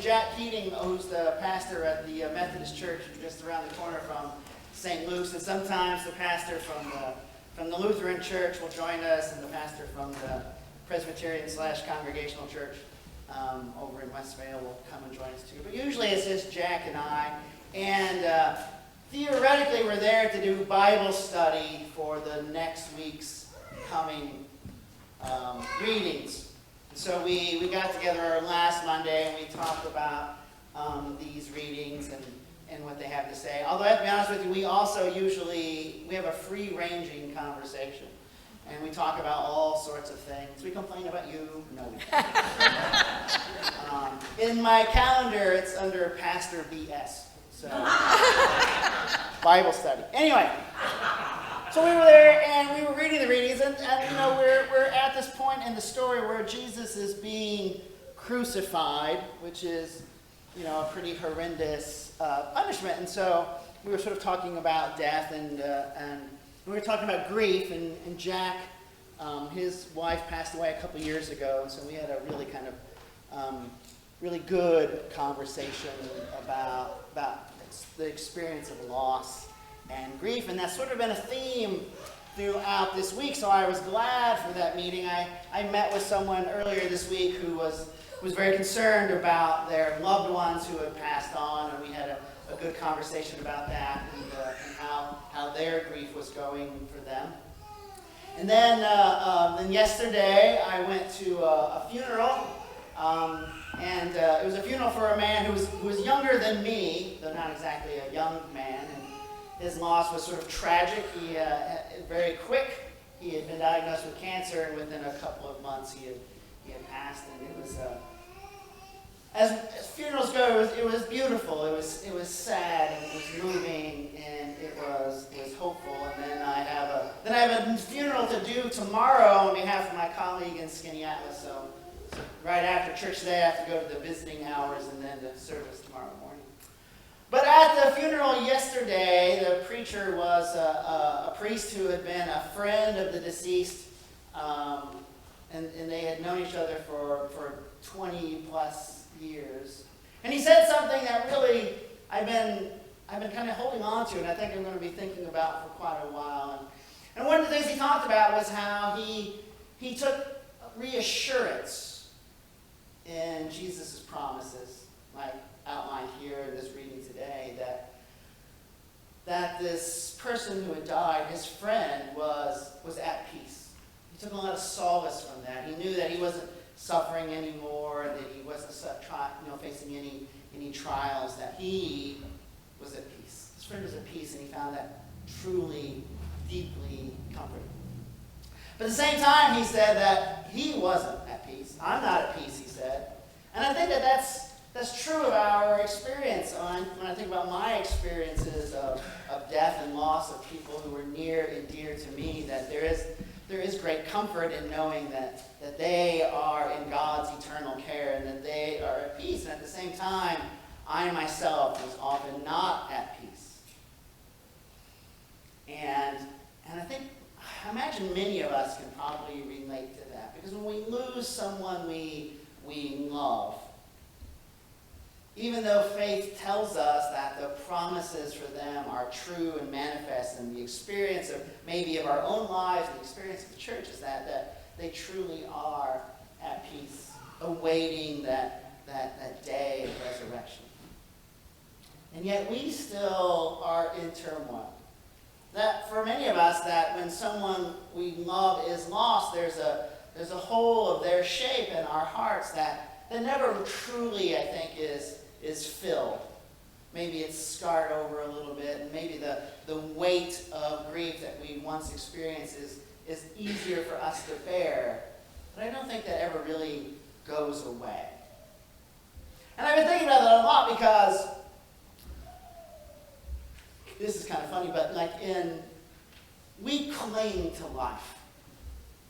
Jack Keating, who's the pastor at the Methodist Church just around the corner from St. Luke's, and sometimes the pastor from the Lutheran Church will join us, and the pastor from the Presbyterian/Congregational Church over in Westvale will come and join us too. But usually it's just Jack and I, and theoretically we're there to do Bible study for the next week's coming readings. So we got together last Monday and we talked about these readings and what they have to say. Although I have to be honest with you, we also we have a free-ranging conversation. And we talk about all sorts of things. We complain about you. No, we don't. In my calendar, it's under Pastor BS. So, Bible study. Anyway, so we were there and we were reading the readings, and we're at this point in the story where Jesus is being crucified, which is, a pretty horrendous punishment. And so we were sort of talking about death, and we were talking about grief. And Jack, his wife passed away a couple years ago, and so we had a really kind of really good conversation about the experience of loss and grief, and that's sort of been a theme throughout this week. So I was glad for that meeting. I met with someone earlier this week who was very concerned about their loved ones who had passed on, and we had a good conversation about that and how their grief was going for them. And then yesterday I went to a funeral, and it was a funeral for a man who was younger than me, though not exactly a young man. And his loss was sort of tragic. He very quick. He had been diagnosed with cancer, and within a couple of months he had passed. And it was as funerals go, it was beautiful. It was sad, and it was moving, and it was hopeful. And then I have a funeral to do tomorrow on behalf of my colleague in Skinny Atlas. So right after church today, I have to go to the visiting hours and then the service tomorrow morning. But at the funeral yesterday, the preacher was a priest who had been a friend of the deceased, and they had known each other for 20 plus years. And he said something that really I've been kind of holding on to, and I think I'm going to be thinking about for quite a while. And one of the things he talked about was how he took reassurance in Jesus' promises, like outlined here in this reading today, that this person who had died, his friend, was at peace. He took a lot of solace from that. He knew that he wasn't suffering anymore, that he wasn't facing any trials, that he was at peace. His friend was at peace, and he found that truly, deeply comforting. But at the same time, he said that he wasn't at peace. I'm not at peace, he said. And I think that's true of our experience. When I think about my experiences of death and loss of people who were near and dear to me, that there is great comfort in knowing that they are in God's eternal care and that they are at peace. And at the same time, I myself was often not at peace. And I imagine many of us can probably relate to that, because when we lose someone we love, even though faith tells us that the promises for them are true and manifest, and the experience of our own lives and the experience of the church is that they truly are at peace, awaiting that day of resurrection. And yet we still are in turmoil. That for many of us, that when someone we love is lost, there's a hole of their shape in our hearts that never truly, I think, is filled. Maybe it's scarred over a little bit, and maybe the weight of grief that we once experienced is easier for us to bear. But I don't think that ever really goes away. And I've been thinking about that a lot, because this is kind of funny, but we cling to life.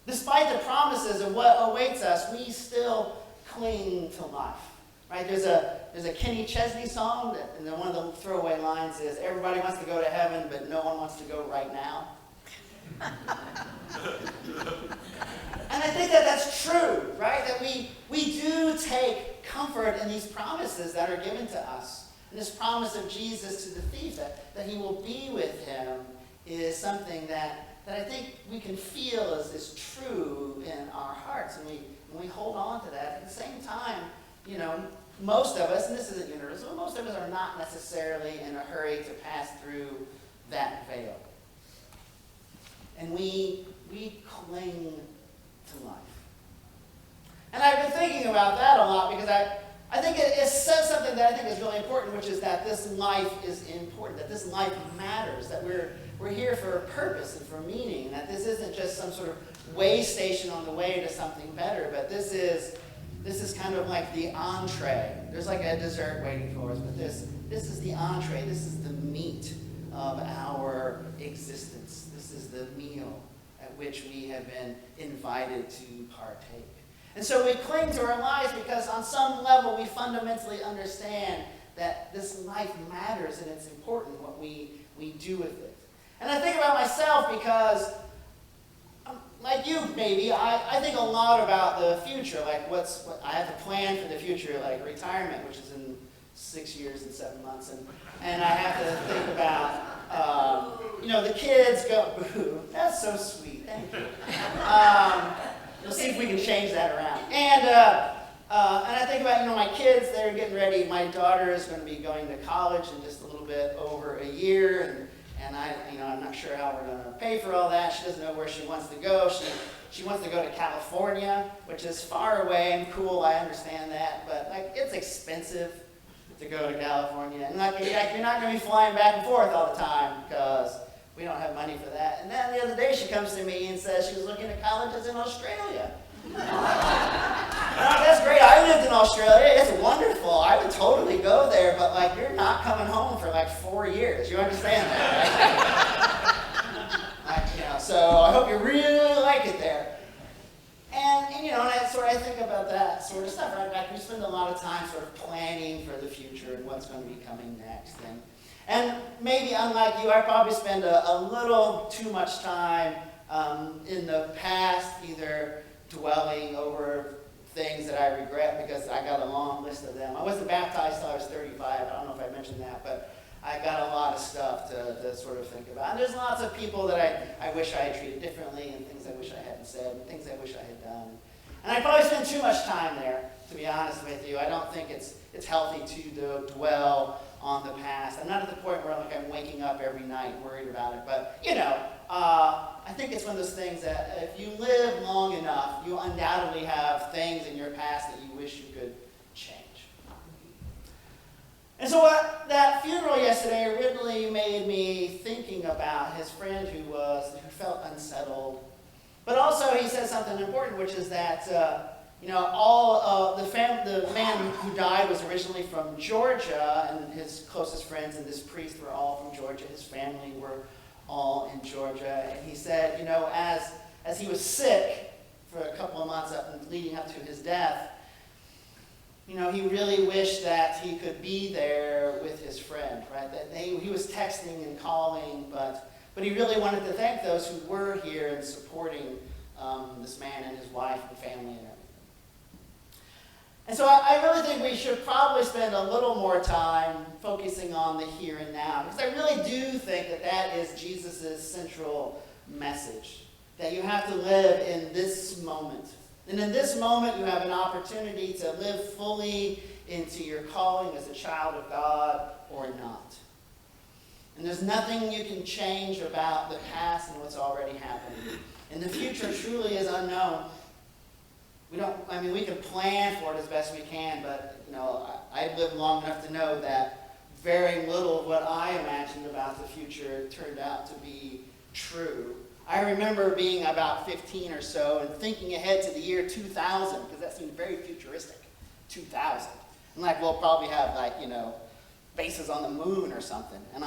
Despite the promises of what awaits us, we still cling to life. Right? There's a Kenny Chesney song, and then one of the throwaway lines is, "Everybody wants to go to heaven, but no one wants to go right now." And I think that that's true, right? That we do take comfort in these promises that are given to us. And this promise of Jesus to the thief, that he will be with him, is something that I think we can feel is true in our hearts. And we hold on to that. At the same time, most of us, and this isn't universal, most of us are not necessarily in a hurry to pass through that veil. And we cling to life. And I've been thinking about that a lot because I think it says something that I think is really important, which is that this life is important, that this life matters, that we're here for a purpose and for meaning, that this isn't just some sort of way station on the way to something better, but this is kind of like the entree. There's like a dessert waiting for us, but this is the entree. This is the meat of our existence. This is the meal at which we have been invited to partake. And so we cling to our lives because on some level we fundamentally understand that this life matters and it's important what we do with it. And I think about myself because, like you maybe, I think a lot about the future, like I have a plan for the future, like retirement, which is in 6 years and 7 months, and I have to think about, the kids go, boo, that's so sweet, thank you. We'll see if we can change that around. And I think about, my kids, they're getting ready. My daughter is going to be going to college in just a little bit over a year, and I'm not sure how we're going to pay for all that. She doesn't know where she wants to go. She wants to go to California, which is far away and cool. I understand that, but it's expensive to go to California, and you're not going to be flying back and forth all the time because we don't have money for that. And then the other day she comes to me and says she was looking at colleges in Australia. That's great. I lived in Australia. It's wonderful. I would totally go there, but you're not coming home for 4 years. You understand that, right? So I hope you really like it there. And I think about that sort of stuff. Right? We spend a lot of time sort of planning for the future and what's going to be coming next. And maybe unlike you, I probably spend a little too much time in the past, either dwelling over things that I regret because I got a long list of them. I wasn't baptized until I was 35. I don't know if I mentioned that, but I got a lot of stuff to sort of think about. And there's lots of people that I wish I had treated differently, and things I wish I hadn't said, and things I wish I had done. And I probably spend too much time there, to be honest with you. I don't think it's healthy to dwell on the past. I'm not at the point where I'm waking up every night worried about it, but I think it's one of those things that if you live long enough, you undoubtedly have things in your past that you wish you could change. And so that funeral yesterday really made me thinking about his friend who felt unsettled. But also he said something important, which is that the man who died was originally from Georgia, and his closest friends and this priest were all from Georgia. His family were all in Georgia. And he said, as he was sick for a couple of months leading up to his death, he really wished that he could be there with his friend, right? That he was texting and calling, but he really wanted to thank those who were here and supporting this man and his wife and family and everything. And so I really think we should probably spend a little more time focusing on the here and now, because I really do think that is Jesus' central message, that you have to live in this moment. And in this moment, you have an opportunity to live fully into your calling as a child of God or not. And there's nothing you can change about the past and what's already happened. And the future truly is unknown. We can plan for it as best we can, but, I've lived long enough to know that very little of what I imagined about the future turned out to be true. I remember being about 15 or so and thinking ahead to the year 2000, because that seemed very futuristic, 2000. And we'll probably have bases on the moon or something. And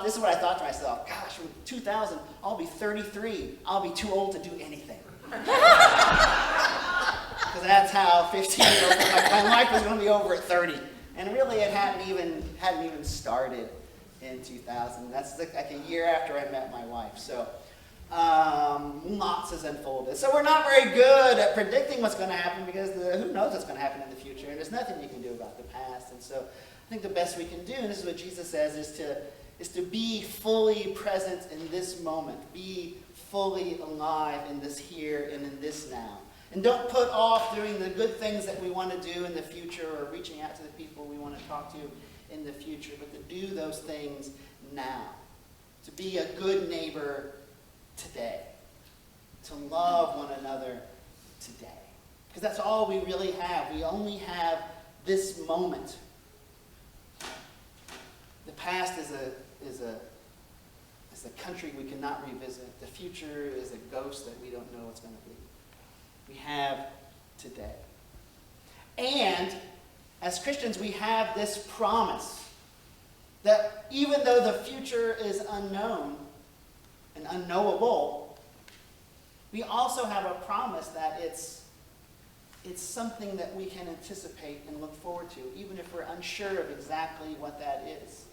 this is what I thought to myself, gosh, in 2000, I'll be 33. I'll be too old to do anything. Because that's how 15-year-olds, my life was going to be over at 30. And really it hadn't even started in 2000. That's a year after I met my wife. So lots has unfolded. So we're not very good at predicting what's going to happen because who knows what's going to happen in the future, and there's nothing you can do about the past. And so I think the best we can do, and this is what Jesus says, is to be fully present in this moment, be fully alive in this here and in this now. And don't put off doing the good things that we want to do in the future or reaching out to the people we want to talk to in the future, but to do those things now. To be a good neighbor today. To love one another today. Because that's all we really have. We only have this moment. The past is a country we cannot revisit. The future is a ghost that we don't know what's going to be. We have today. And as Christians, we have this promise that even though the future is unknown and unknowable, we also have a promise that it's something that we can anticipate and look forward to, even if we're unsure of exactly what that is.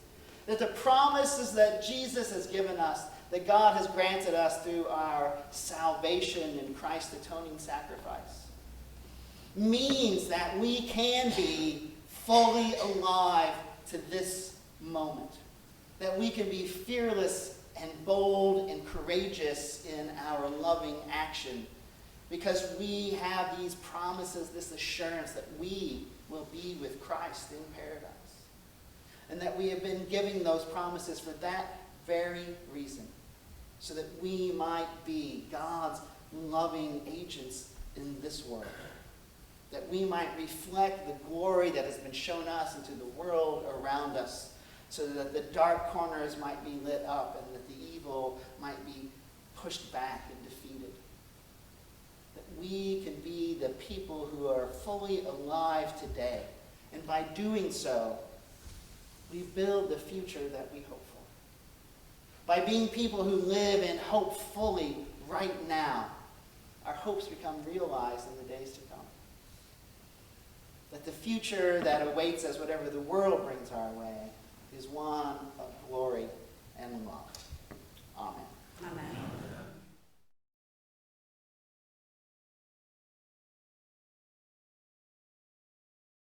That the promises that Jesus has given us, that God has granted us through our salvation in Christ's atoning sacrifice, means that we can be fully alive to this moment. That we can be fearless and bold and courageous in our loving action because we have these promises, this assurance that we will be with Christ in paradise. And that we have been giving those promises for that very reason, so that we might be God's loving agents in this world. That we might reflect the glory that has been shown us into the world around us, so that the dark corners might be lit up and that the evil might be pushed back and defeated. That we can be the people who are fully alive today. And by doing so, we build the future that we hope for. By being people who live in hope fully right now, our hopes become realized in the days to come. That the future that awaits us, whatever the world brings our way, is one of glory and love.